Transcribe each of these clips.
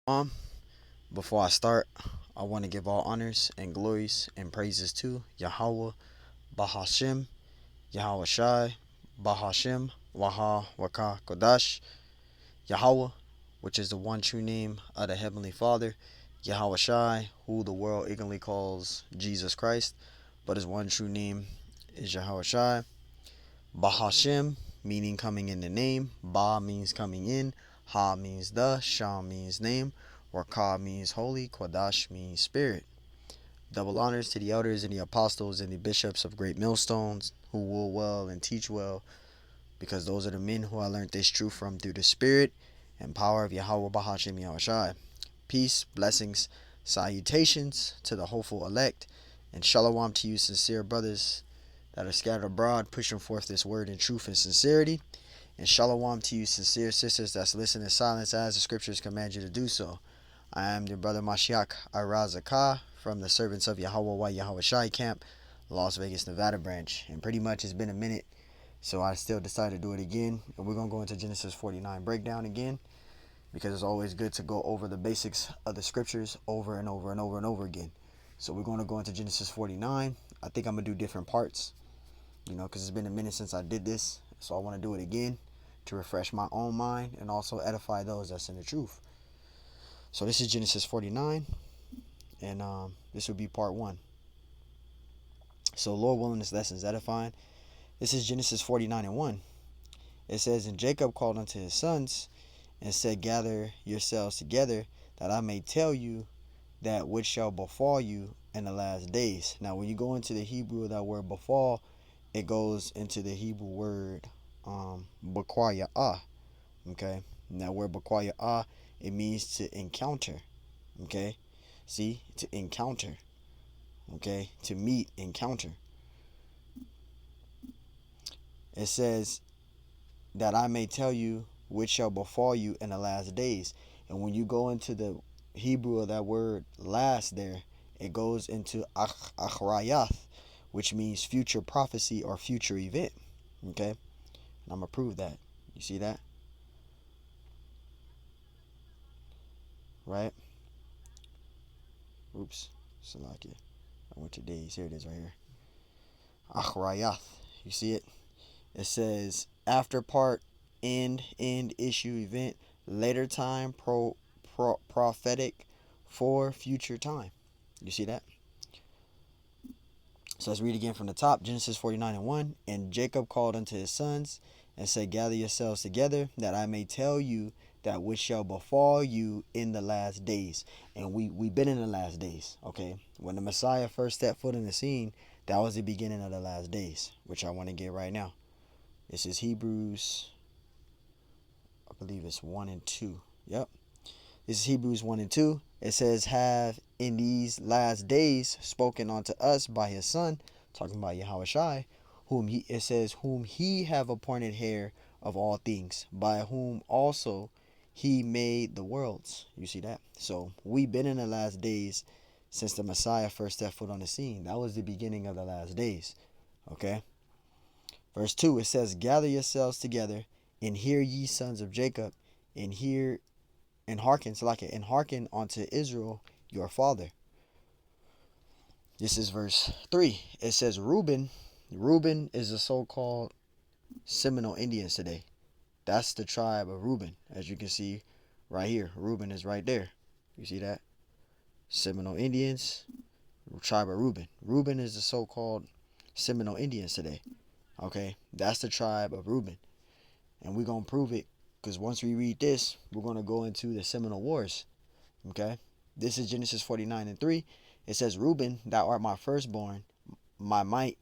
Um, Before I start, I want to give all honors and glories and praises to Yahweh, Bahashim, Yahweh Shai, Bahashim, Waha, Waka, Kodash, Yahweh, which is the one true name of the Heavenly Father, Yahweh Shai, who the world ignorantly calls Jesus Christ, but his one true name is Yahweh Shai, Bahashim, meaning coming in the name. Ba means coming in. Ha means the. Shah means name. Waka means holy. Kodash means spirit. Double honors to the elders and the apostles and the bishops of great millstones who rule well and teach well, because those are the men who I learned this truth from through the spirit and power of Yahweh Bahashim Yahushai. Peace, blessings, salutations to the hopeful elect, and shalom to you sincere brothers that are scattered abroad, pushing forth this word in truth and sincerity. And shalom to you, sincere sisters that's listening in silence as the scriptures command you to do so. I am your brother Mashiach Arazakah from the Servants of Yahweh Yahweh Shai Camp, Las Vegas, Nevada branch. And pretty much it's been a minute, so I still decided to do it again. And we're going to go into Genesis 49 breakdown again, because it's always good to go over the basics of the scriptures over and over and over and over again. So we're going to go into Genesis 49. I think I'm going to do different parts, because it's been a minute since I did this. So I want to do it again to refresh my own mind and also edify those that's in the truth. So this is Genesis 49, and this will be part 1. So Lord willing, this lesson is edifying. This is Genesis 49 and 1. It says, "And Jacob called unto his sons and said, Gather yourselves together, that I may tell you that which shall befall you in the last days." Now when you go into the Hebrew of that word befall, it goes into the Hebrew word bakwaya. Okay, and that word bakwaya, it means to encounter. Okay, see, to encounter. Okay, to meet, encounter. It says that I may tell you which shall befall you in the last days. And when you go into the Hebrew of that word last there, it goes into achrayath, which means future prophecy or future event. Okay, and I'm gonna prove that. You see that? Right? Oops, Salakia. I went to days. Here it is right here. Achrayath. You see it? It says after part, end, issue, event, later time, prophetic, for future time. You see that? So let's read again from the top. Genesis 49 and 1. "And Jacob called unto his sons and said, Gather yourselves together, that I may tell you that which shall befall you in the last days." And we've been in the last days, okay? When the Messiah first stepped foot in the scene, that was the beginning of the last days, which I want to get right now. This is Hebrews, I believe it's 1 and 2. Yep. This is Hebrews 1 and 2. It says, "Have in these last days spoken unto us by his son," talking about Yahweh Shai, it says, "whom he have appointed heir of all things, by whom also he made the worlds." You see that? So we've been in the last days since the Messiah first stepped foot on the scene. That was the beginning of the last days. Okay? Verse 2, it says, "Gather yourselves together, and hear ye sons of Jacob, and hear and hearken, and hearken unto Israel your father." This is verse 3. It says Reuben is the so-called Seminole Indians today. That's the tribe of Reuben. As you can see right here, Reuben is right there. You see that? Seminole Indians, tribe of Reuben. Reuben is the so-called Seminole Indians today. Okay, that's the tribe of Reuben. And we're going to prove it, because once we read this, we're going to go into the Seminole Wars. Okay, this is Genesis 49 and 3. It says, "Reuben, thou art my firstborn, my might,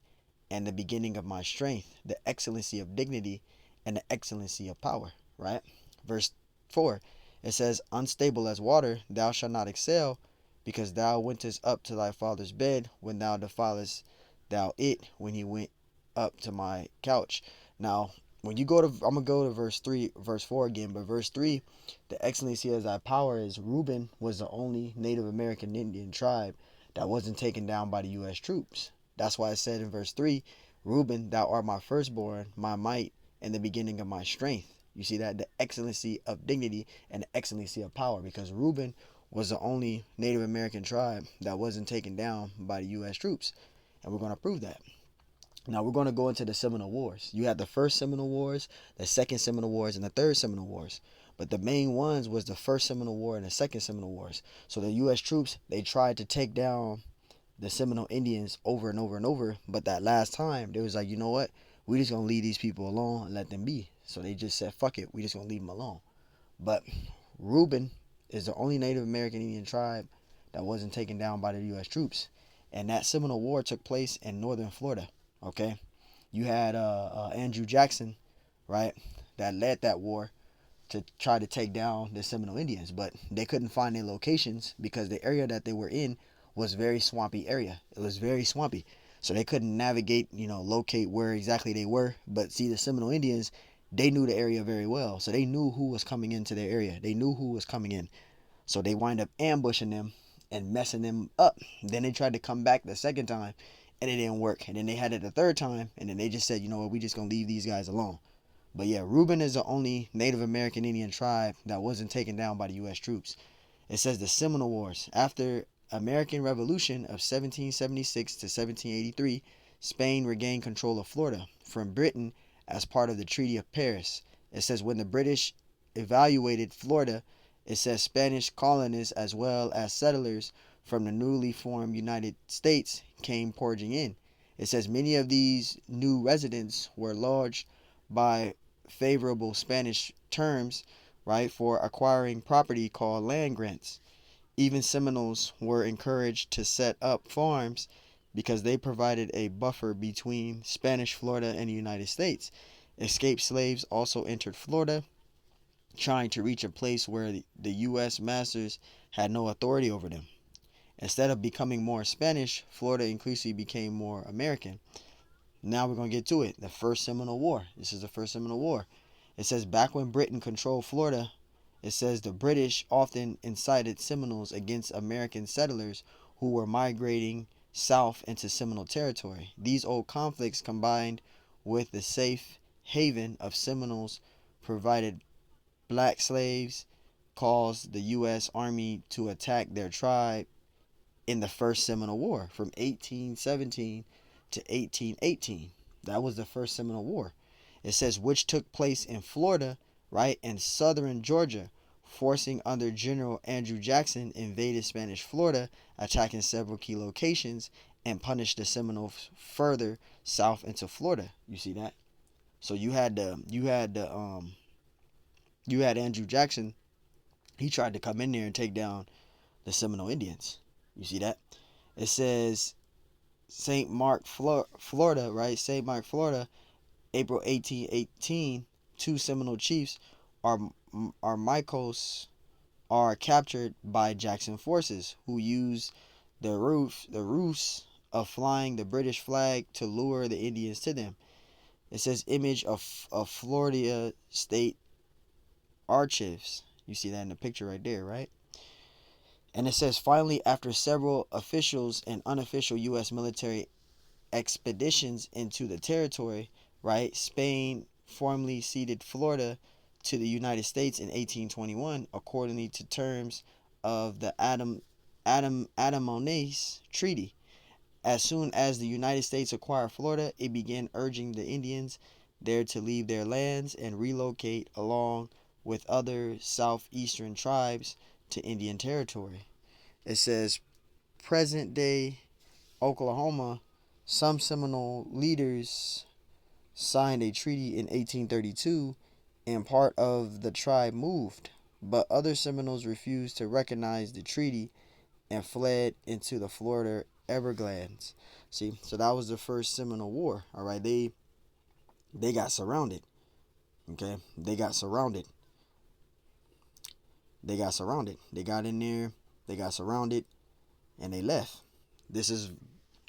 and the beginning of my strength, the excellency of dignity, and the excellency of power." Right? Verse 4, it says, "Unstable as water, thou shalt not excel, because thou wentest up to thy father's bed, when thou defilest thou it, when he went up to my couch." Now, when you go to, I'm gonna go to verse 4 again, but verse 3, "The excellency of thy power," is Reuben was the only Native American Indian tribe that wasn't taken down by the U.S. troops. That's why it said in verse 3, "Reuben, thou art my firstborn, my might, and the beginning of my strength." You see that? The excellency of dignity and the excellency of power, because Reuben was the only Native American tribe that wasn't taken down by the U.S. troops. And we're going to prove that. Now we're going to go into the Seminole Wars. You had the first Seminole Wars, the second Seminole Wars, and the third Seminole Wars. But the main ones was the first Seminole War and the second Seminole Wars. So the U.S. troops, they tried to take down the Seminole Indians over and over and over. But that last time, they was like, you know what? We just going to leave these people alone and let them be. So they just said, fuck it. We just going to leave them alone. But Reuben is the only Native American Indian tribe that wasn't taken down by the U.S. troops. And that Seminole War took place in northern Florida. Okay, you had Andrew Jackson, right, that led that war to try to take down the Seminole Indians, but they couldn't find their locations because the area that they were in was very swampy area. It was very swampy, so they couldn't navigate, locate where exactly they were. But see, the Seminole Indians, they knew the area very well, so they knew who was coming into their area. They knew who was coming in, so they wind up ambushing them and messing them up. Then they tried to come back the second time, and it didn't work. And then they had it the third time, and then they just said, you know what, we just gonna leave these guys alone. But yeah, Reuben is the only Native American Indian tribe that wasn't taken down by the U.S. troops. It says the Seminole Wars. After American Revolution of 1776 to 1783, Spain regained control of Florida from Britain as part of the Treaty of Paris. It says when the British evaluated Florida, it says Spanish colonists as well as settlers from the newly formed United States came pouring in. It says many of these new residents were lodged by favorable Spanish terms, right, for acquiring property called land grants. Even Seminoles were encouraged to set up farms because they provided a buffer between Spanish Florida and the United States. Escaped slaves also entered Florida, trying to reach a place where the U.S. masters had no authority over them. Instead of becoming more Spanish, Florida increasingly became more American. Now we're going to get to it. The First Seminole War. This is the First Seminole War. It says back when Britain controlled Florida, it says the British often incited Seminoles against American settlers who were migrating south into Seminole territory. These old conflicts combined with the safe haven of Seminoles provided black slaves caused the U.S. Army to attack their tribe in the First Seminole War from 1817 to 1818. That was the First Seminole War. It says which took place in Florida, right, and southern Georgia, forcing under General Andrew Jackson invaded Spanish Florida, attacking several key locations and punished the Seminoles further south into Florida. You see that? So you had Andrew Jackson. He tried to come in there and take down the Seminole Indians. You see that? It says St. Mark, Florida, right? St. Mark, Florida, April 1818. Two Seminole chiefs, Armicos, are captured by Jackson forces, who used the ruse of flying the British flag to lure the Indians to them. It says image of Florida State Archives. You see that in the picture right there, right? And it says finally, after several officials and unofficial U.S. military expeditions into the territory, right, Spain formally ceded Florida to the United States in 1821, according to terms of the Adamones Treaty. As soon as the United States acquired Florida, it began urging the Indians there to leave their lands and relocate along with other southeastern tribes to Indian Territory. It says present day Oklahoma, some Seminole leaders signed a treaty in 1832 and part of the tribe moved, but other Seminoles refused to recognize the treaty and fled into the Florida Everglades. See, so that was the first Seminole War. All right, they got surrounded. Okay, they got surrounded. They got surrounded. They got in there. They got surrounded, and they left. This is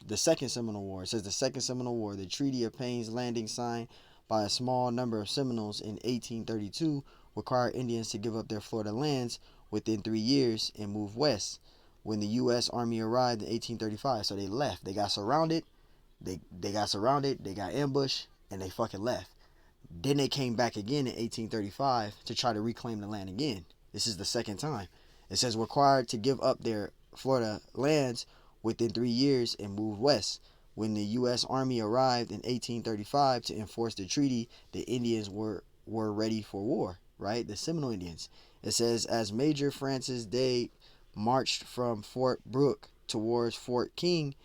the Second Seminole War. It says the Second Seminole War, the Treaty of Payne's Landing, signed by a small number of Seminoles in 1832, required Indians to give up their Florida lands within 3 years and move west. When the U.S. Army arrived in 1835, so they left. They got surrounded. They got surrounded. They got ambushed, and they fucking left. Then they came back again in 1835 to try to reclaim the land again. This is the second time. It says required to give up their Florida lands within 3 years and move west. When the U.S. Army arrived in 1835 to enforce the treaty, the Indians were ready for war, right? The Seminole Indians. It says as Major Francis Day marched from Fort Brooke towards Fort King,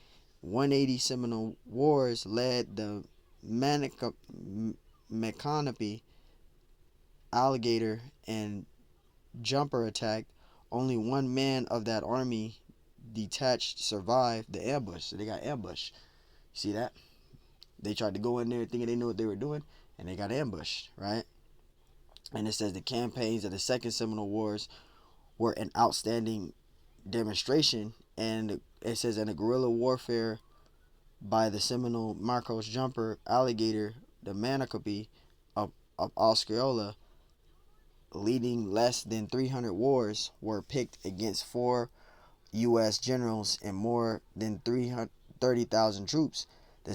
180 Seminole Wars led the Maconochie, Alligator, and Jumper attacked. Only one man of that army detached survived the ambush. So they got ambushed. See that? They tried to go in there thinking they knew what they were doing, and they got ambushed, right? And it says the campaigns of the Second Seminole Wars were an outstanding demonstration, and it says in the guerrilla warfare by the Seminole, Marcos Jumper, Alligator, the Maconochie of Osceola, leading less than 300 wars, were picked against 4 U.S. generals and more than 30,000 troops. The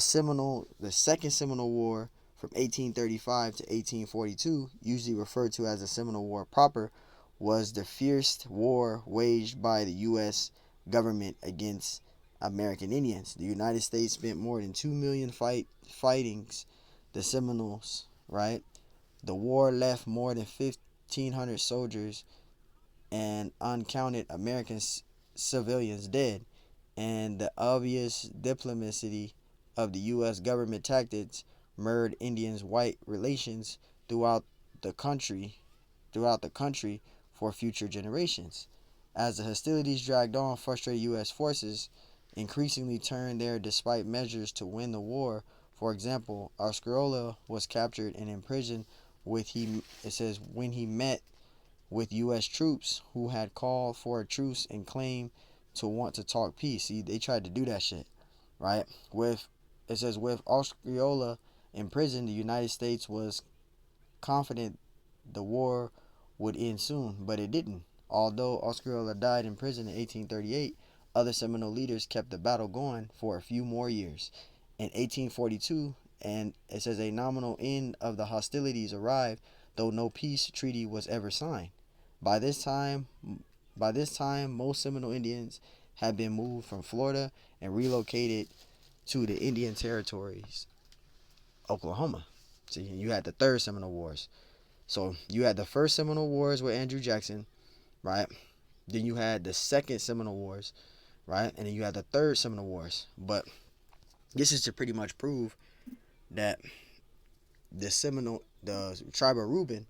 Second Seminole War from 1835 to 1842, usually referred to as the Seminole War proper, was the fiercest war waged by the U.S. government against American Indians. The United States spent more than 2 million fighting the Seminoles, right? The war left more than 1,500 soldiers and uncounted American civilians dead, and the obvious diplomacy of the U.S. government tactics mirrored Indians-white relations throughout the country, throughout the country for future generations. As the hostilities dragged on, frustrated U.S. forces increasingly turned there despite measures to win the war. For example, Osceola was captured and imprisoned it says when he met with U.S. troops who had called for a truce and claimed to want to talk peace. See, they tried to do that shit, right? It says with Osceola in prison, the United States was confident the war would end soon, but it didn't. Although Osceola died in prison in 1838, other Seminole leaders kept the battle going for a few more years. In 1842, and it says a nominal end of the hostilities arrived, though no peace treaty was ever signed. By this time, most Seminole Indians had been moved from Florida and relocated to the Indian Territories, Oklahoma. See, you had the third Seminole Wars. So you had the first Seminole Wars with Andrew Jackson, right? Then you had the second Seminole Wars, right? And then you had the third Seminole Wars. But this is to pretty much prove that the tribe of Reuben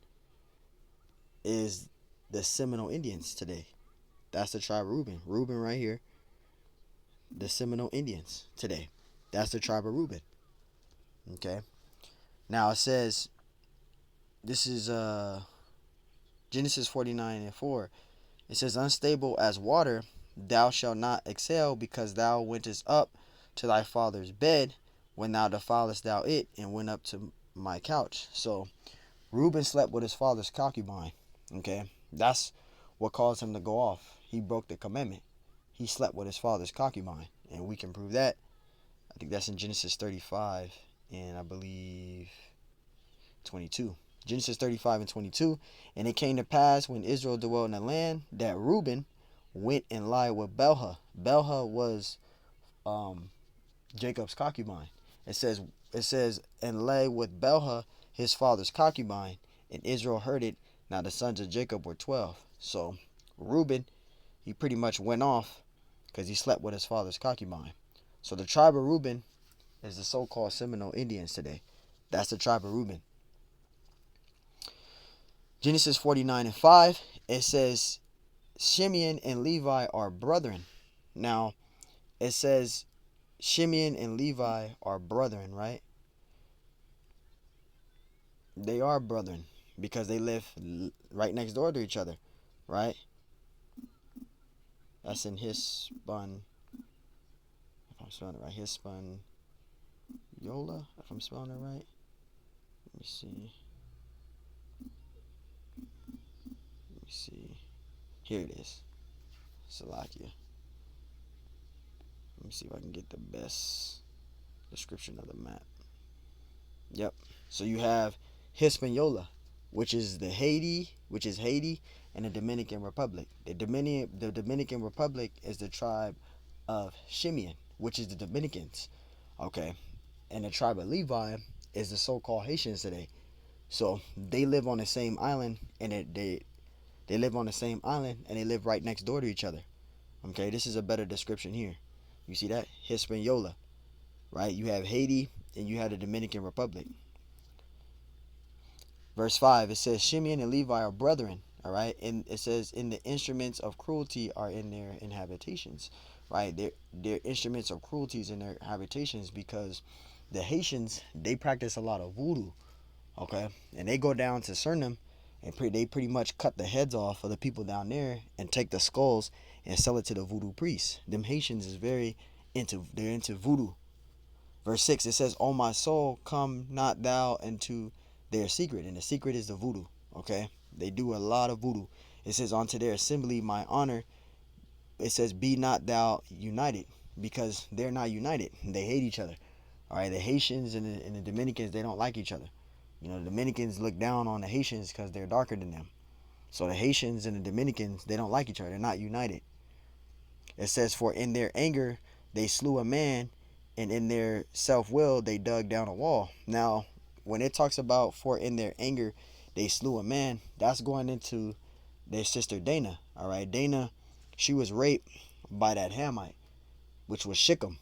is the Seminole Indians today. That's the tribe of Reuben. Reuben right here, the Seminole Indians today. That's the tribe of Reuben. Okay. Now it says, this is Genesis 49:4. It says, unstable as water, thou shalt not exhale, because thou wentest up to thy father's bed, when thou defilest thou it, and went up to my couch. So Reuben slept with his father's concubine. Okay. That's what caused him to go off. He broke the commandment. He slept with his father's concubine. And we can prove that. I think that's in Genesis 35 and I believe 22. Genesis 35 and 22. And it came to pass when Israel dwelt in the land that Reuben went and lied with Bilhah. Bilhah was Jacob's concubine. It says and lay with Bilhah his father's concubine, and Israel heard it. Now the sons of Jacob were 12. So Reuben, he pretty much went off because he slept with his father's concubine. So the tribe of Reuben is the so-called Seminole Indians today. That's the tribe of Reuben. Genesis 49:5, it says Shimeon and Levi are brethren. Now, it says Shimeon and Levi are brethren, right? They are brethren because they live right next door to each other, right? That's in Hispan. If I'm spelling it right, Hispan Yola. If I'm spelling it right, let me see. Let me see. Here it is. Salakia. Let me see if I can get the best description of the map. Yep. So you have Hispaniola, which is Haiti, and the Dominican Republic. The Dominican Republic is the tribe of Shimeon, which is the Dominicans. Okay, and the tribe of Levi is the so-called Haitians today. So they live on the same island, and they live on the same island, and they live right next door to each other. Okay, this is a better description here. You see that? Hispaniola, right? You have Haiti and you have the Dominican Republic. Verse 5, it says, Shimeon and Levi are brethren, all right? And it says, in the instruments of cruelty are in their inhabitations, right? Their instruments of cruelties in their habitations, because the Haitians, they practice a lot of voodoo, okay? And they go down to Suriname, and they pretty much cut the heads off of the people down there and take the skulls and sell it to the voodoo priests. Them Haitians is they're into voodoo. Verse 6, it says, O my soul, come not thou into their secret. And the secret is the voodoo, okay? They do a lot of voodoo. It says, unto their assembly, my honor. It says, be not thou united, because they're not united. They hate each other, all right? The Haitians and the Dominicans, they don't like each other. You know, the Dominicans look down on the Haitians because they're darker than them. So the Haitians and the Dominicans, they don't like each other. They're not united. It says, for in their anger they slew a man, and in their self-will they dug down a wall. Now, when it talks about for in their anger they slew a man, that's going into their sister Dana. All right, Dana, she was raped by that Hamite, which was Shechem.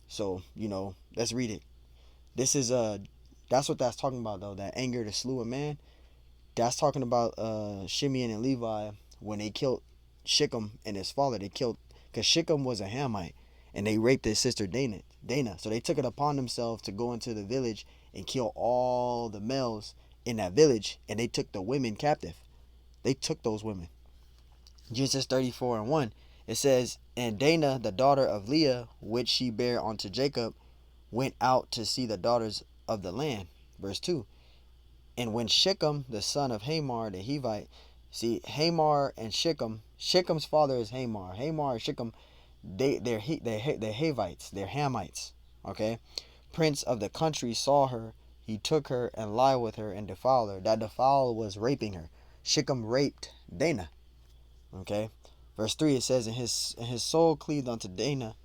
So, you know, let's read it. This is that's what that's talking about, though. That anger to slew a man. That's talking about Shimeon and Levi when they killed Shechem and his father. They killed, because Shechem was a Hamite, and they raped his sister Dana. So they took it upon themselves to go into the village and kill all the males in that village, and they took the women captive. They took those women. Genesis 34:1. It says, and Dana, the daughter of Leah, which she bare unto Jacob, went out to see the daughters of the land. Verse 2. And when Shechem, the son of Hamor the Hivite, see, Hamor and Shechem's father is Hamor. Hamor and Shechem, they're Hivites, they're Hamites. Okay, prince of the country saw her, he took her and lied with her and defiled her. That defile was raping her. Shechem raped Dana. Okay, verse 3, it says, and his soul cleaved unto Dana,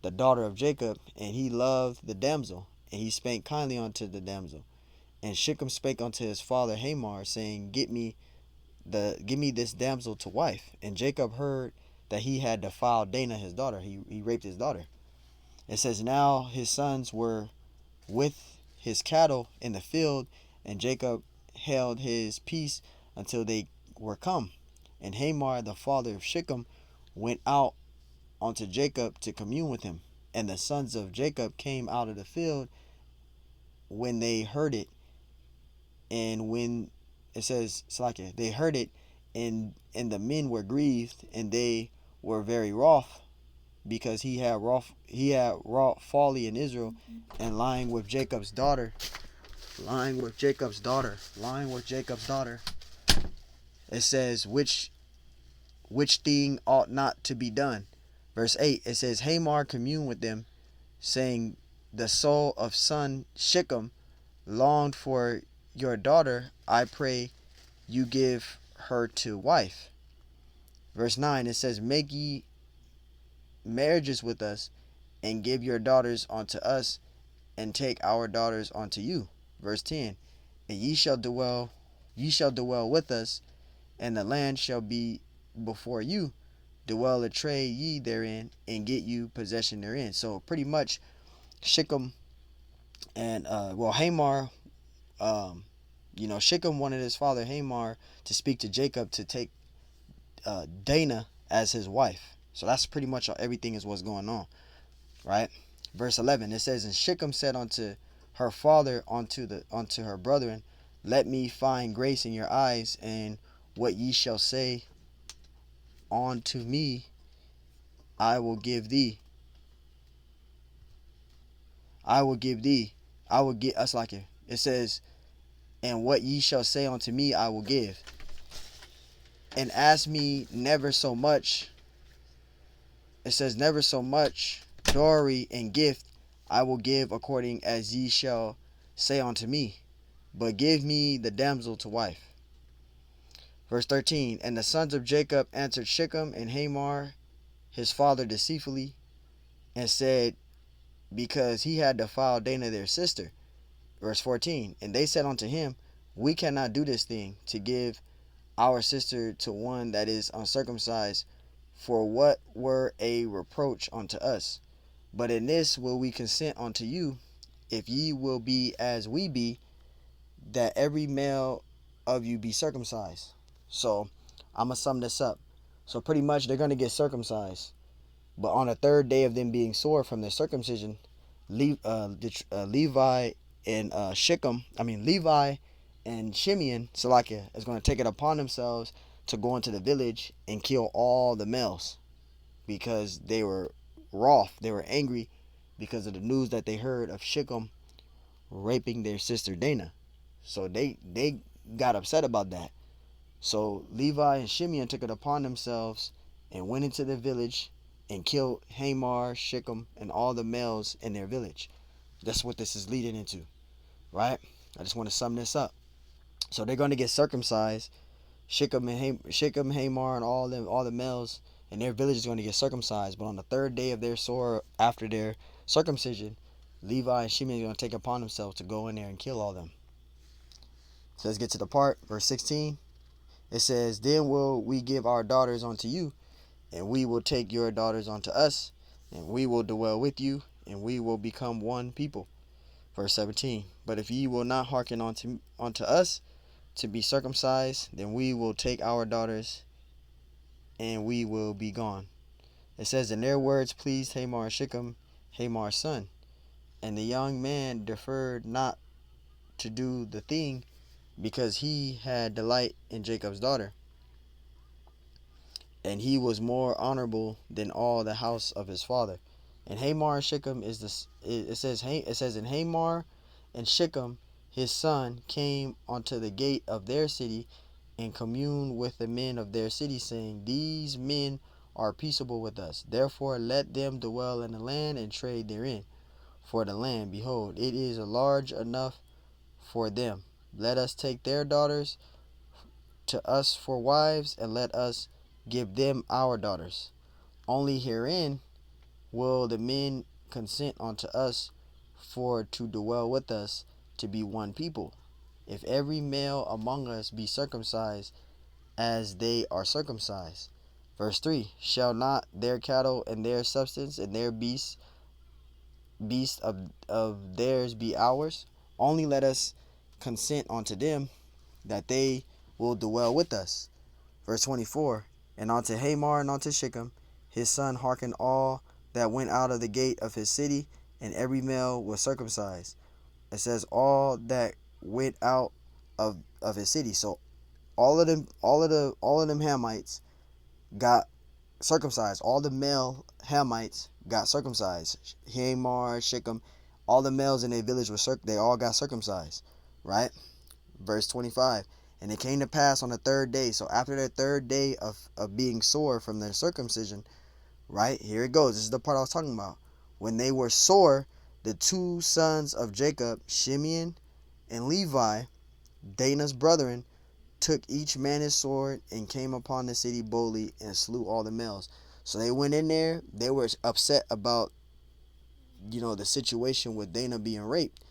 the daughter of Jacob, and he loved the damsel, and he spake kindly unto the damsel. And Shechem spake unto his father Hamor, saying, give me this damsel to wife. And Jacob heard that he had defiled Dana his daughter. He raped his daughter. It says, now his sons were with his cattle in the field, and Jacob held his peace until they were come. And Hamor, the father of Shechem, went out unto Jacob to commune with him. And the sons of Jacob came out of the field when they heard it. And when it says, Slakia, they heard it, and the men were grieved, and they were very wroth, because he had wrought folly in Israel, and lying with Jacob's daughter. It says, which thing ought not to be done. Verse 8, it says, Hamor communed with them, saying, the soul of son Shechem longed for your daughter, I pray you give her to wife. Verse 9, it says, make ye marriages with us, and give your daughters unto us, and take our daughters unto you. Verse 10, and ye shall dwell with us, and the land shall be before you. Dwell a trade ye therein, and get you possession therein. So pretty much Shechem and Hamor, Shechem wanted his father Hamor to speak to Jacob to take Dana as his wife. So that's pretty much everything is what's going on, right? Verse 11, it says, and Shechem said unto her father, unto her brethren, let me find grace in your eyes, and what ye shall say unto me, I will give thee. That's like it. It says, and what ye shall say unto me, I will give. And ask me never so much. It says, never so much dowry and gift I will give according as ye shall say unto me. but give me the damsel to wife. Verse 13, and the sons of Jacob answered Shechem and Hamor his father deceitfully, and said, because he had defiled Dinah their sister. Verse 14, and they said unto him, we cannot do this thing, to give our sister to one that is uncircumcised, for what were a reproach unto us? But in this will we consent unto you, if ye will be as we be, that every male of you be circumcised. So I'm going to sum this up. So pretty much they're going to get circumcised. But on the third day of them being sore from their circumcision, Levi and Levi and Shimeon, Salakia, is going to take it upon themselves to go into the village and kill all the males, because they were wroth, they were angry because of the news that they heard of Shechem raping their sister Dinah. So they got upset about that. So Levi and Shimeon took it upon themselves and went into the village and killed Hamor, Shechem, and all the males in their village. That's what this is leading into, right? I just want to sum this up. So they're going to get circumcised. Shechem, Hamor, and all the males in their village is going to get circumcised. But on the third day of their sore after their circumcision, Levi and Shimei are going to take upon themselves to go in there and kill all them. So let's get to the part, verse 16. It says, then will we give our daughters unto you, and we will take your daughters unto us, and we will dwell with you, and we will become one people. Verse 17, but if ye will not hearken unto us to be circumcised, then we will take our daughters, and we will be gone. It says, and their words pleased Hamor and Shechem, Hamor's son. And the young man deferred not to do the thing, because he had delight in Jacob's daughter. And he was more honorable than all the house of his father. And Hamor and Shechem is this. It says in Hamor and Shechem his son came unto the gate of their city, and communed with the men of their city, saying, these men are peaceable with us. Therefore let them dwell in the land and trade therein. For the land, behold, it is large enough for them. Let us take their daughters to us for wives, and let us give them our daughters. Only herein will the men consent unto us for to dwell with us, to be one people, if every male among us be circumcised as they are circumcised. Verse 3, shall not their cattle and their substance and their beasts of theirs be ours? Only let us consent unto them, that they will dwell with us. Verse 24, and unto Hamor and unto Shechem his son hearkened all that went out of the gate of his city, and every male was circumcised. It says all that went out of his city. So all of them Hamites got circumcised. All the male Hamites got circumcised. Hamor, Shechem, all the males in their village they all got circumcised, right? Verse 25, and it came to pass on the third day. So after their third day of being sore from their circumcision, right, here it goes. This is the part I was talking about. When they were sore, the two sons of Jacob, Shimeon and Levi, Dinah's brethren, took each man his sword and came upon the city boldly and slew all the males. So they went in there. They were upset about, the situation with Dinah being raped.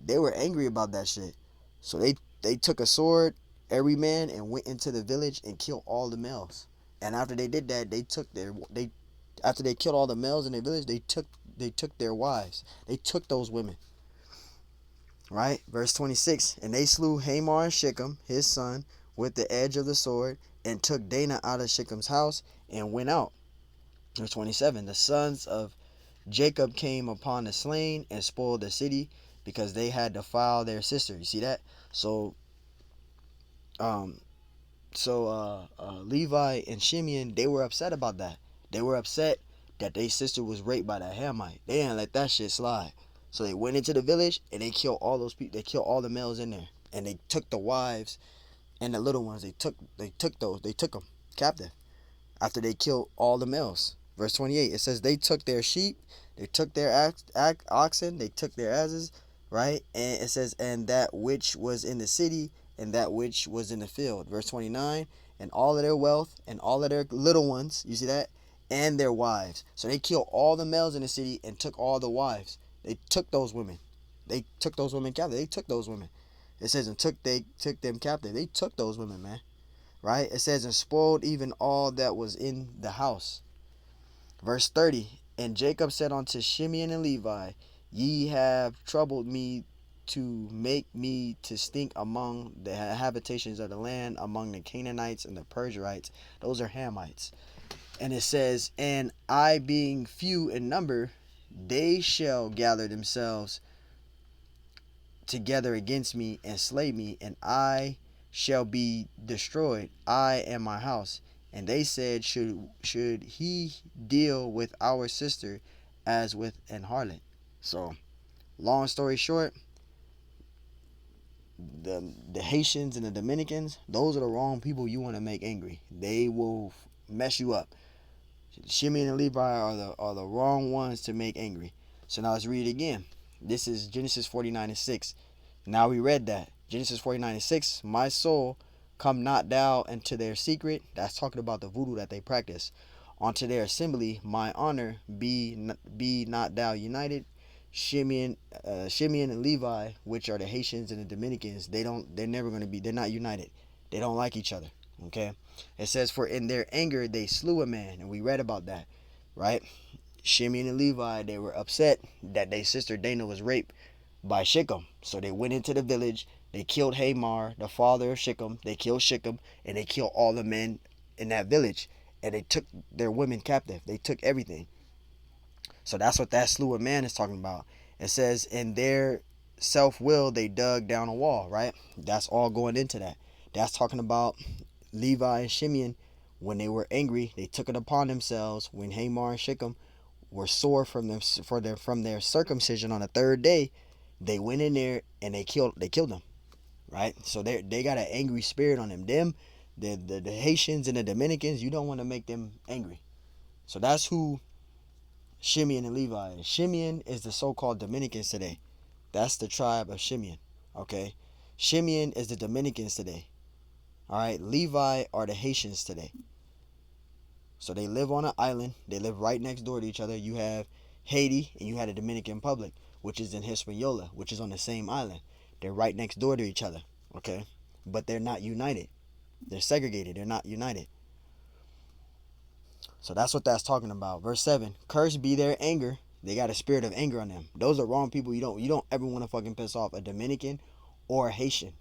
They were angry about that shit. So they took a sword, every man, and went into the village and killed all the males. And after they did that, after they killed all the males in their village, they took their wives. They took those women. Right? Verse 26, and they slew Hamor and Shechem, his son, with the edge of the sword, and took Dinah out of Shechem's house and went out. Verse 27, the sons of Jacob came upon the slain and spoiled the city, because they had defiled their sister. You see that? So Levi and Shimeon, they were upset about that. They were upset that their sister was raped by that Hamite. They didn't let that shit slide. So they went into the village and they killed all those people. They killed all the males in there, and they took the wives and the little ones. They took them captive after they killed all the males. Verse 28, it says they took their sheep, they took their oxen, they took their asses, right? And it says, and that which was in the city and that which was in the field. Verse 29, and all of their wealth and all of their little ones, you see that? And their wives. So they killed all the males in the city and took all the wives. They took those women. They took those women captive. They took those women. It says, and they took them captive. They took those women, man. Right? It says, and spoiled even all that was in the house. Verse 30, and Jacob said unto Shimeon and Levi, ye have troubled me to make me to stink among the habitations of the land, among the Canaanites and the Perizzites. Those are Hamites. And it says, and I being few in number, they shall gather themselves together against me and slay me, and I shall be destroyed, I and my house. And they said, should he deal with our sister as with an harlot? So, long story short, the Haitians and the Dominicans, those are the wrong people you want to make angry. They will mess you up. Shimei and Levi are the wrong ones to make angry. So now let's read it again. This is Genesis 49:6. Now we read that. Genesis 49:6. My soul, come not thou into their secret. That's talking about the voodoo that they practice. Onto their assembly, my honor, be not thou united. Shimeon and Levi, which are the Haitians and the Dominicans, they're never going to be, they're not united. They don't like each other. Okay? It says, for in their anger they slew a man, and we read about that, right? Shimeon and Levi, they were upset that their sister Dana was raped by Shechem. So they went into the village, they killed Hamor, the father of Shechem, they killed Shechem, and they killed all the men in that village. And they took their women captive. They took everything. So that's what that slew of man is talking about. It says, in their self-will, they dug down a wall, right? That's all going into that. That's talking about Levi and Shimeon. When they were angry, they took it upon themselves. When Hamor and Shechem were sore from their circumcision on the third day, they went in there and they killed them, right? So they got an angry spirit on them. The Haitians and the Dominicans, you don't want to make them angry. So that's who Shimeon and Levi is. Shimeon is the so-called Dominicans today. That's the tribe of Shimeon. Okay, Shimeon is the Dominicans today. All right, Levi are the Haitians today. So they live on an island. They live right next door to each other. You have Haiti and you have the Dominican Republic, which is in Hispaniola, which is on the same island. They're right next door to each other. Okay, but they're not united. They're segregated. They're not united. So that's what that's talking about. Verse 7. Cursed be their anger. They got a spirit of anger on them. Those are wrong people. You don't ever want to fucking piss off a Dominican or a Haitian.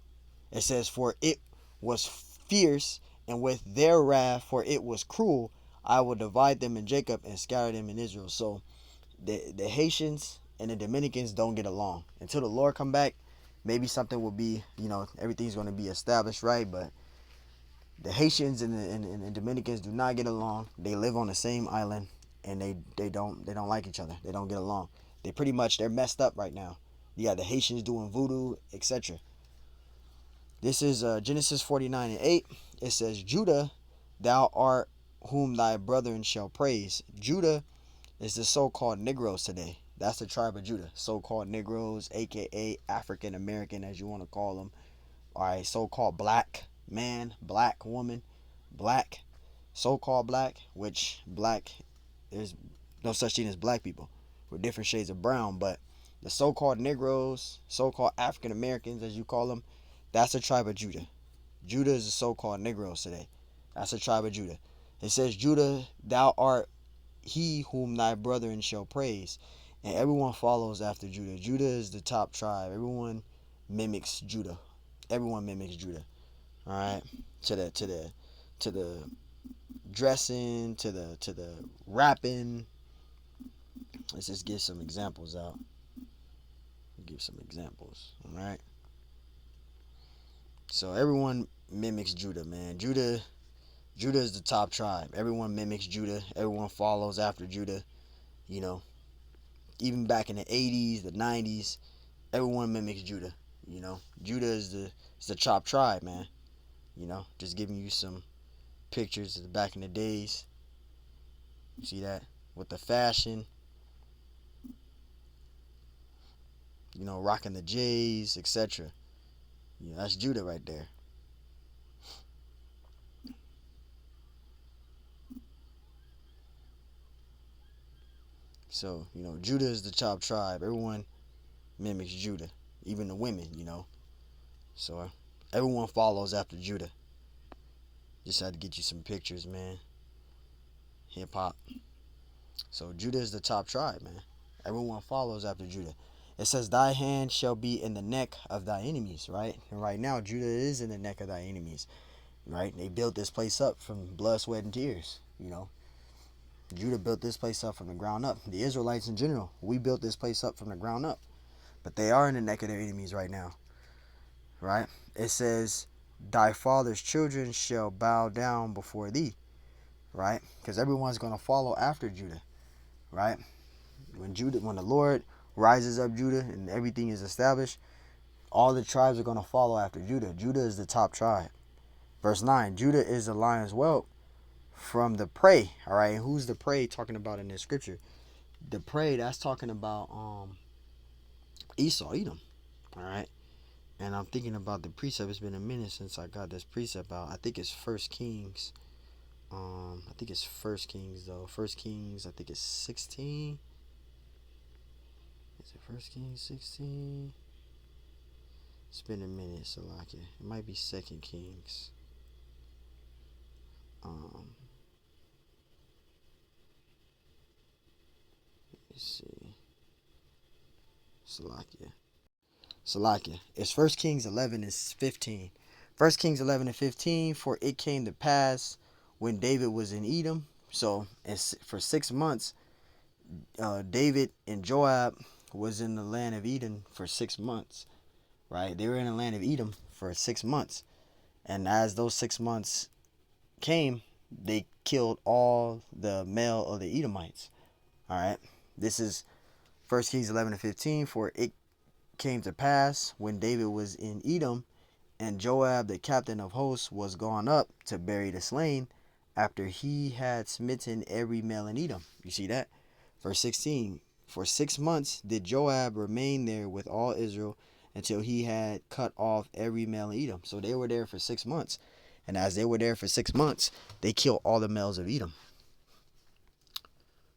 It says, for it was fierce, and with their wrath, for it was cruel, I will divide them in Jacob and scatter them in Israel. So the Haitians and the Dominicans don't get along. Until the Lord come back, maybe something will be, everything's going to be established right. But the Haitians and the Dominicans do not get along. They live on the same island, and they don't like each other. They don't get along. They're messed up right now. You got the Haitians doing voodoo, etc. This is Genesis 49:8. It says, Judah, thou art whom thy brethren shall praise. Judah is the so-called Negroes today. That's the tribe of Judah. So-called Negroes, aka African American, as you want to call them. All right, so-called black man, black woman, black, so-called black, which black, there's no such thing as black people. We're different shades of brown, but the so-called Negroes, so-called African Americans, as you call them, that's the tribe of Judah. Judah is the so-called Negroes today. That's the tribe of Judah. It says, Judah, thou art he whom thy brethren shall praise. And everyone follows after Judah. Judah is the top tribe. Everyone mimics Judah. Everyone mimics Judah. All right, to the dressing, to the rapping. Let's just give some examples out. Give some examples. All right. So everyone mimics Judah, man. Judah is the top tribe. Everyone mimics Judah. Everyone follows after Judah. You know, even back in the 80s, the 90s, everyone mimics Judah. Judah is the top tribe, man. Just giving you some pictures of the back in the days. See that with the fashion. rocking the J's, etc. That's Judah right there. So, Judah is the top tribe. Everyone mimics Judah, even the women. So, everyone follows after Judah. Just had to get you some pictures, man. Hip hop. So, Judah is the top tribe, man. Everyone follows after Judah. It says, thy hand shall be in the neck of thy enemies, right? And right now, Judah is in the neck of thy enemies, right? They built this place up from blood, sweat, and tears. Judah built this place up from the ground up. The Israelites in general, we built this place up from the ground up. But they are in the neck of their enemies right now, right? It says, thy father's children shall bow down before thee, right? Because everyone's going to follow after Judah, right? When the Lord rises up Judah and everything is established, all the tribes are going to follow after Judah. Judah is the top tribe. Verse 9, Judah is the lion's whelp from the prey. All right, who's the prey talking about in this scripture? The prey, that's talking about Esau, Edom. All right, and I'm thinking about the precept. It's been a minute since I got this precept out. I think it's First Kings. I think it's First Kings though. First Kings, I think it's 16. Is it First Kings 16? It's been a minute, so like it might be Second Kings. Let's see. Salakia. It's First Kings 11 and 15. First Kings 11 and 15. For it came to pass when David was in Edom. So for 6 months, David and Joab was in the land of Edom for 6 months. Right? They were in the land of Edom for 6 months. And as those 6 months came, they killed all the male of the Edomites. All right. This is 1 Kings 11 and 15. For it came to pass when David was in Edom, and Joab the captain of hosts was gone up to bury the slain, after he had smitten every male in Edom. You see that? Verse 16. For 6 months did Joab remain there with all Israel, until he had cut off every male in Edom. So they were there for 6 months. And as they were there for 6 months, they killed all the males of Edom.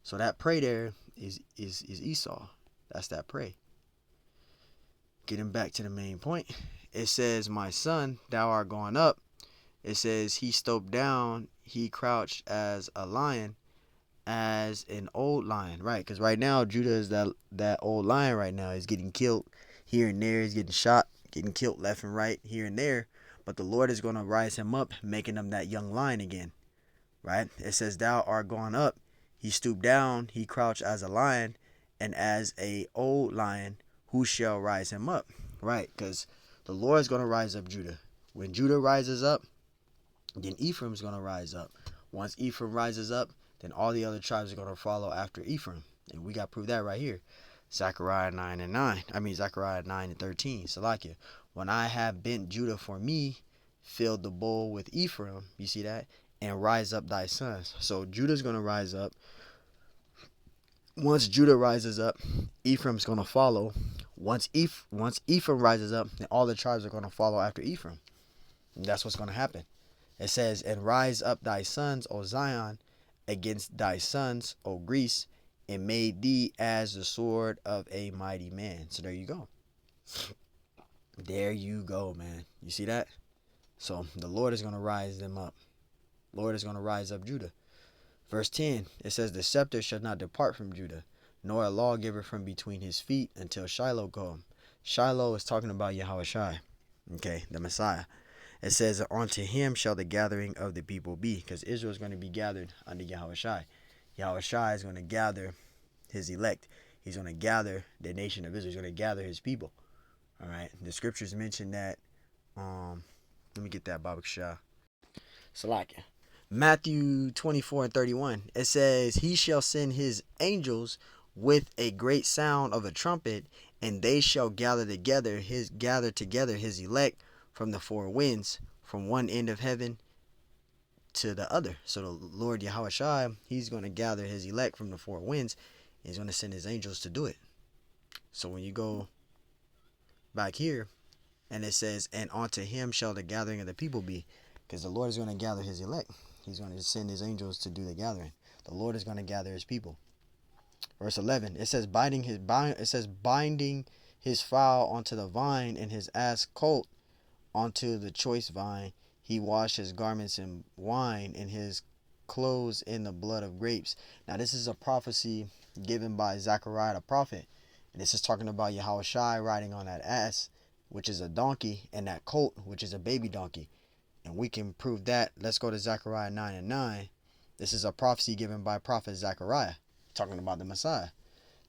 So that prey there is Esau. That's that prey. Getting back to the main point. It says, my son, thou art gone up. It says, he stooped down, he crouched as a lion, as an old lion. Right, because right now, Judah is that old lion right now. He's getting killed here and there. He's getting shot, getting killed left and right, here and there. But the Lord is going to rise him up, making him that young lion again. Right? It says, thou art gone up. He stooped down, he crouched as a lion, and as a old lion, who shall rise him up? Right? Because the Lord is going to rise up Judah. When Judah rises up, then Ephraim is going to rise up. Once Ephraim rises up, then all the other tribes are going to follow after Ephraim. And we got proof that right here. Zechariah 9 and 9. Zechariah 9 and 13. Salakia. When I have bent Judah for me, filled the bowl with Ephraim. You see that? And rise up thy sons. So Judah's going to rise up. Once Judah rises up, Ephraim's going to follow. Once Ephraim rises up, then all the tribes are going to follow after Ephraim. And that's what's going to happen. It says, and rise up thy sons, O Zion, against thy sons, O Greece, and made thee as the sword of a mighty man. So there you go. There you go, man. You see that? So the Lord is going to rise them up. Lord is going to rise up Judah. Verse 10, it says, the scepter shall not depart from Judah, nor a lawgiver from between his feet, until Shiloh come. Shiloh is talking about Yahushua, okay, the Messiah. It says, unto him shall the gathering of the people be, because Israel is going to be gathered under Yahushua. Yahushua is going to gather his elect. He's going to gather the nation of Israel. He's going to gather his people. All right. The scriptures mention that. Let me get that, Baba Shah. Salakia. Matthew 24 and 31. It says, he shall send his angels with a great sound of a trumpet, and they shall gather together his elect from the four winds, from one end of heaven to the other. So the Lord Yahushua, he's going to gather his elect from the four winds. He's going to send his angels to do it. So when you go back here, and it says, and unto him shall the gathering of the people be. Because the Lord is going to gather his elect. He's going to send his angels to do the gathering. The Lord is going to gather his people. Verse 11, it says binding his fowl onto the vine, and his ass colt onto the choice vine. He washed his garments in wine, and his clothes in the blood of grapes. Now this is a prophecy given by Zechariah the prophet. And this is talking about Yahushua riding on that ass, which is a donkey, and that colt, which is a baby donkey. And we can prove that. Let's go to Zechariah 9:9. This is a prophecy given by prophet Zechariah, talking about the Messiah.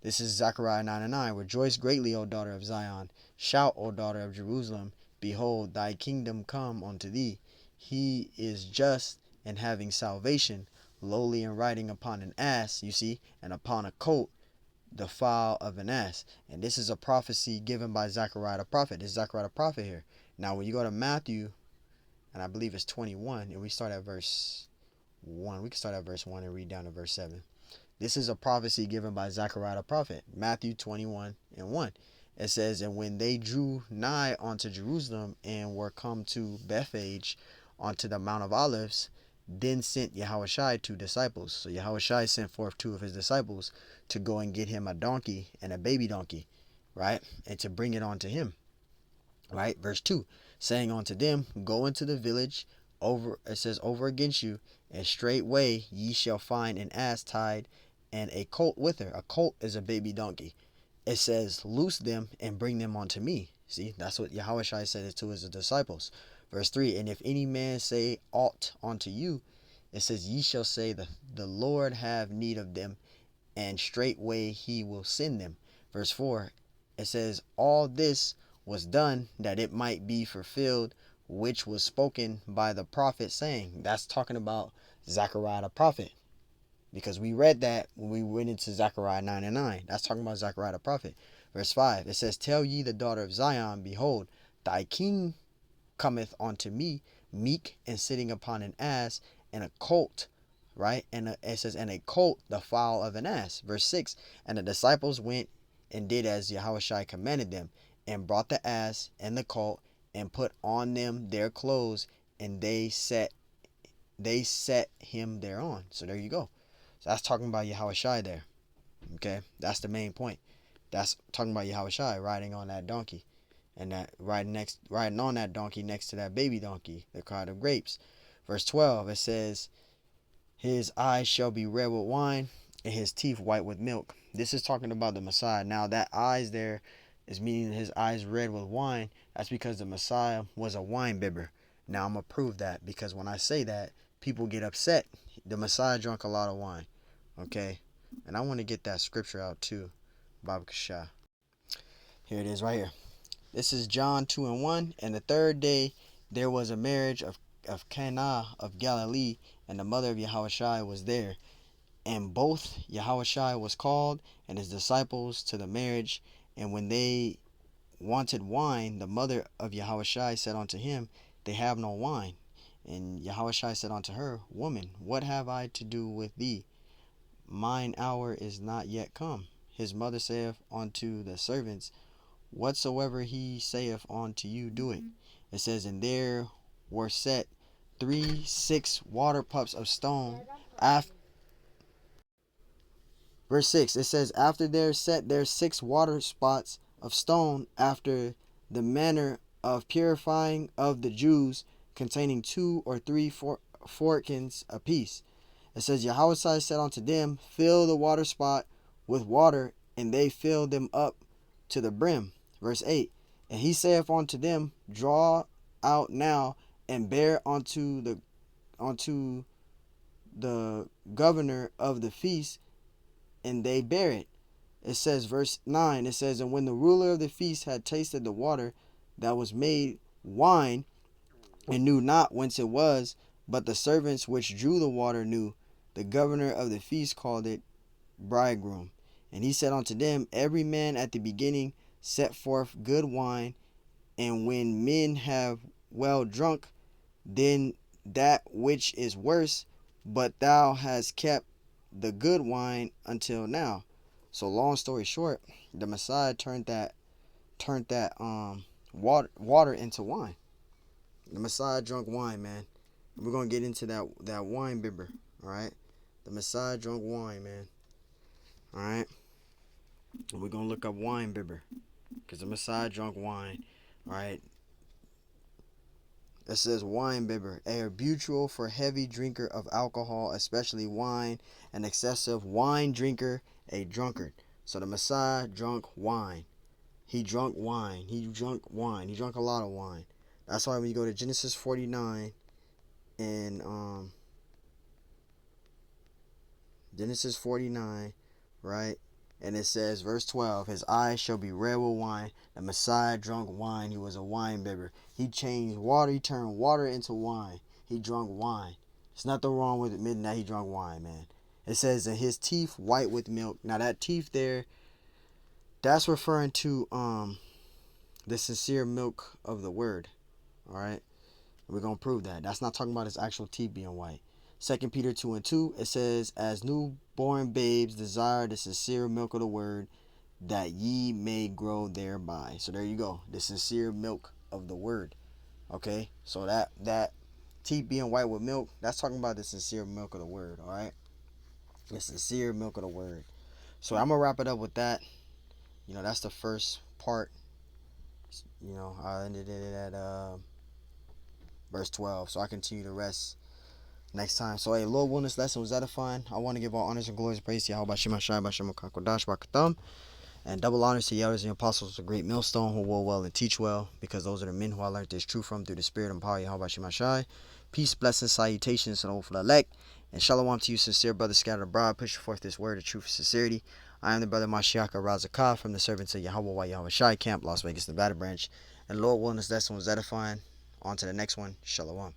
This is Zechariah 9:9. Rejoice greatly, O daughter of Zion. Shout, O daughter of Jerusalem. Behold, thy kingdom come unto thee. He is just and having salvation, lowly and riding upon an ass, you see, and upon a colt, the foal of an ass. And this is a prophecy given by Zechariah the prophet. This is Zechariah the prophet here. Now, when you go to Matthew, and I believe it's 21, and we start at verse 1. We can start at verse 1 and read down to verse 7. This is a prophecy given by Zechariah the prophet. Matthew 21:1. It says, and when they drew nigh unto Jerusalem and were come to Bethphage unto the Mount of Olives, then sent Yahushua 2 disciples. So Yahushua sent forth 2 of his disciples to go and get him a donkey and a baby donkey, right? And to bring it unto him, right? Verse 2, saying unto them, go into the village over against you, and straightway ye shall find an ass tied and a colt with her. A colt is a baby donkey. It says, loose them and bring them unto me. See, that's what Yahushua said to his disciples. Verse 3, and if any man say aught unto you, it says, ye shall say, the Lord have need of them, and straightway he will send them. Verse 4, it says, all this was done that it might be fulfilled, which was spoken by the prophet, saying. That's talking about Zechariah the prophet. Because we read that when we went into Zechariah 9:9. That's talking about Zechariah the prophet. Verse 5, it says, tell ye the daughter of Zion, behold, thy king cometh unto me, meek and sitting upon an ass, and a colt, right? And it says, and a colt, the foal of an ass. Verse 6, and the disciples went and did as Yahushua commanded them, and brought the ass and the colt, and put on them their clothes, and they set him thereon. So there you go. So that's talking about Yahushua there. Okay, that's the main point. That's talking about Yahushua riding on that donkey, and that riding on that donkey next to that baby donkey, the cart of grapes. Verse 12, it says, his eyes shall be red with wine, and his teeth white with milk. This is talking about the Messiah. Now that eyes there is meaning his eyes red with wine. That's because the Messiah was a wine bibber. Now I'm gonna prove that, because when I say that, people get upset. The Messiah drank a lot of wine. Okay, and I want to get that scripture out too. Baba Kasha. Here it is right here. This is John 2:1. And the third day there was a marriage of Cana of Galilee, and the mother of Yahushua was there. And both Yahushua was called, and his disciples to the marriage. And when they wanted wine, the mother of Yahushua said unto him, they have no wine. And Yahushua said unto her, woman, what have I to do with thee? Mine hour is not yet come. His mother saith unto the servants, whatsoever he saith unto you, do it. It says, and there were set 6 water pups of stone. Verse 6, it says, after there set there 6 water spots of stone, after the manner of purifying of the Jews, containing 2 or 3 forkins apiece. It says, Yahushua said unto them, fill the water spot with water, and they filled them up to the brim. Verse 8, and he saith unto them, draw out now, and bear unto the governor of the feast, and they bear it. It says, verse 9, it says, and when the ruler of the feast had tasted the water that was made wine, and knew not whence it was, but the servants which drew the water knew, the governor of the feast called it bridegroom. And he said unto them, every man at the beginning set forth good wine, and when men have well drunk, then that which is worse, but thou hast kept the good wine until now. So long story short, the Messiah turned that turned that water into wine. The Messiah drunk wine, man. We're gonna get into that wine bibber. All right. The Messiah drunk wine, man. All right. And we're gonna look up wine bibber, because the Messiah drunk wine. All right. It says wine bibber, a habitual for heavy drinker of alcohol, especially wine, an excessive wine drinker, a drunkard. So the Messiah drunk wine. He drunk wine. He drunk wine. He drunk a lot of wine. That's why when you go to Genesis 49 and Genesis 49, right? And it says, verse 12, his eyes shall be red with wine. The Messiah drunk wine. He was a wine bibber. He changed water. He turned water into wine. He drunk wine. There's nothing wrong with admitting that he drunk wine, man. It says that his teeth white with milk. Now that teeth there, that's referring to the sincere milk of the word. All right? We're going to prove that. That's not talking about his actual teeth being white. 2 Peter 2:2, it says, as newborn babes desire the sincere milk of the word, that ye may grow thereby. So there you go. The sincere milk of the word. Okay? So that teeth being white with milk, that's talking about the sincere milk of the word. All right? The sincere milk of the word. So I'm going to wrap it up with that. That's the first part. I ended it at verse 12. So I continue the rest next time. So, hey, Lord willing, this lesson was edifying. I want to give all honors and glories and praise to Yahweh Shem Hashai, Bashem Kakodash, Bakatham, and double honors to the elders and apostles, the great millstone who will well and teach well, because those are the men who I learned this truth from through the spirit and power of Yahweh Shem Hashai. Peace, blessings, salutations, and for the elect. And shalom to you, sincere brothers scattered abroad, pushing forth this word of truth and sincerity. I am the brother Mashiach Razakah from the servants of Yahweh Yahweh Shai Camp, Las Vegas, Nevada branch. And Lord willing, this lesson was edifying. On to the next one. Shalom.